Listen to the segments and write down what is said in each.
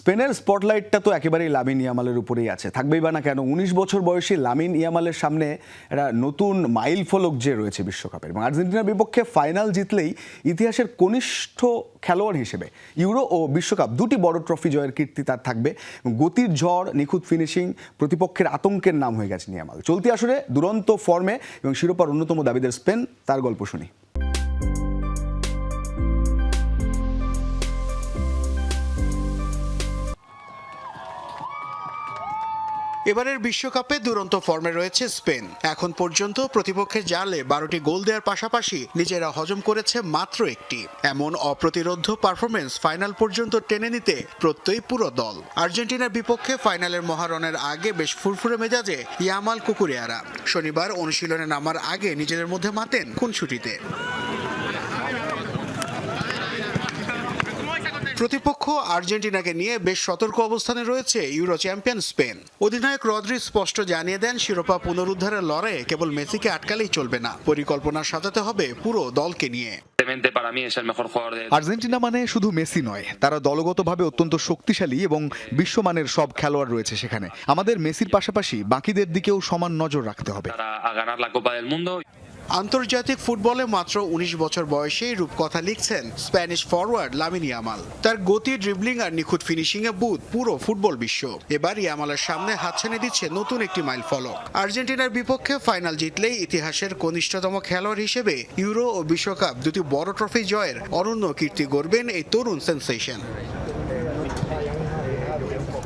স্পেনের স্পটলাইটটা তো একেবারেই লামিন ইয়ামালের উপরেই আছে, থাকবেই বা না কেন। 19 বছর বয়সী লামিন ইয়ামালের সামনে একটা নতুন মাইল ফলক যে রয়েছে বিশ্বকাপের, এবং আর্জেন্টিনার বিপক্ষে ফাইনাল জিতলেই ইতিহাসের কনিষ্ঠ খেলোয়াড় হিসেবে ইউরো ও বিশ্বকাপ দুটি বড় ট্রফি জয়ের কীর্তি তার থাকবে। গতির ঝড়, নিখুঁত ফিনিশিং, প্রতিপক্ষের আতঙ্কের নাম হয়ে গেছেন ইয়ামাল। চলতি আসরে দুরন্ত ফর্মে এবং শিরোপার অন্যতম দাবিদার স্পেন, তার গল্প শুনি। এবারের বিশ্বকাপে দুরন্ত ফর্মে রয়েছে স্পেন। এখন পর্যন্ত প্রতিপক্ষের জালে 12টি গোল দেওয়ার পাশাপাশি নিজেরা হজম করেছে মাত্র একটি। এমন অপ্রতিরোধ্য পারফরমেন্স ফাইনাল পর্যন্ত টেনে নিতে প্রত্যয়ী পুরো দল। আর্জেন্টিনার বিপক্ষে ফাইনালের মহারণের আগে বেশ ফুরফুরে মেজাজে ইয়ামাল কুকুরেয়ারা। শনিবার অনুশীলনে নামার আগে নিজেদের মধ্যে মাতেন খুনসুটিতে। প্রতিপক্ষ আর্জেন্টিনাকে নিয়ে বেশ সতর্ক অবস্থানে রয়েছে ইউরো চ্যাম্পিয়ন স্পেন। অধিনায়ক রদ্রি স্পষ্ট জানিয়ে দেন, শিরোপা পুনরুদ্ধারের লড়াইয়ে কেবল মেসিকে আটকালেই চলবে না, পরিকল্পনা সাজাতে হবে পুরো দলকে নিয়ে। আর্জেন্টিনা মানে শুধু মেসি নয়, তারা দলগতভাবে অত্যন্ত শক্তিশালী এবং বিশ্বমানের সব খেলোয়াড় রয়েছে সেখানে। আমাদের মেসির পাশাপাশি বাকিদের দিকেও সমান নজর রাখতে হবে। আন্তর্জাতিক ফুটবলে মাত্র 19 বছর বয়সেই রূপকথা লিখছেন স্প্যানিশ ফরওয়ার্ড লামিন ইয়ামাল। তার গতি, ড্রিবলিং আর নিখুঁত ফিনিশিংয়ে বুঁদ পুরো ফুটবল বিশ্ব। এবার ইয়ামালের সামনে হাতছানি দিচ্ছে নতুন একটি মাইল ফলক। আর্জেন্টিনার বিপক্ষে ফাইনাল জিতলেই ইতিহাসের কনিষ্ঠতম খেলোয়াড় হিসেবে ইউরো ও বিশ্বকাপ দুটি বড় ট্রফি জয়ের অনন্য কীর্তি গড়বেন এই তরুণ সেনসেশন।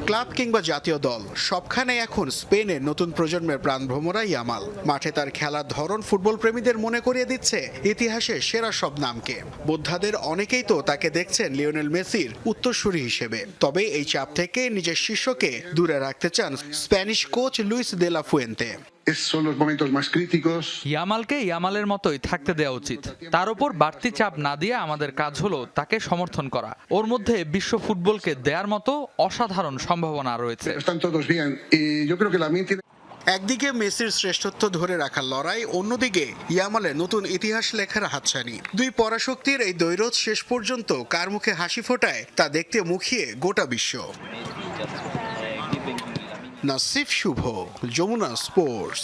ক্লাব কিংবা জাতীয় দল, সবখানে এখন স্পেনের নতুন প্রজন্মের প্রাণভ্রমরা ইয়ামাল। মাঠে তার খেলার ধরন ফুটবল প্রেমীদের মনে করিয়ে দিচ্ছে ইতিহাসের সেরা সব নামকে। বোদ্ধাদের অনেকেই তো তাকে দেখছেন লিওনেল মেসির উত্তরসূরি হিসেবে। তবে এই চাপ থেকে নিজের শিষ্যকে দূরে রাখতে চান Spanish coach Luis de la Fuente. ইয়ামালকে ইয়ামালের মতোই থাকতে দেওয়া উচিত। তার উপর বাড়তি চাপ না দিয়ে আমাদের কাজ হলো তাকে সমর্থন করা। ওর মধ্যে বিশ্ব ফুটবলকে দেওয়ার মতো অসাধারণ সম্ভাবনা রয়েছে। একদিকে মেসির শ্রেষ্ঠত্ব ধরে রাখার লড়াই, অন্যদিকে ইয়ামালের নতুন ইতিহাস লেখার হাতছানি। দুই পরাশক্তির এই দ্বৈরথ শেষ পর্যন্ত কার মুখে হাসি ফোটায় তা দেখতে মুখিয়ে গোটা বিশ্ব। নাসিফ শুভ, যমুনা স্পোর্টস।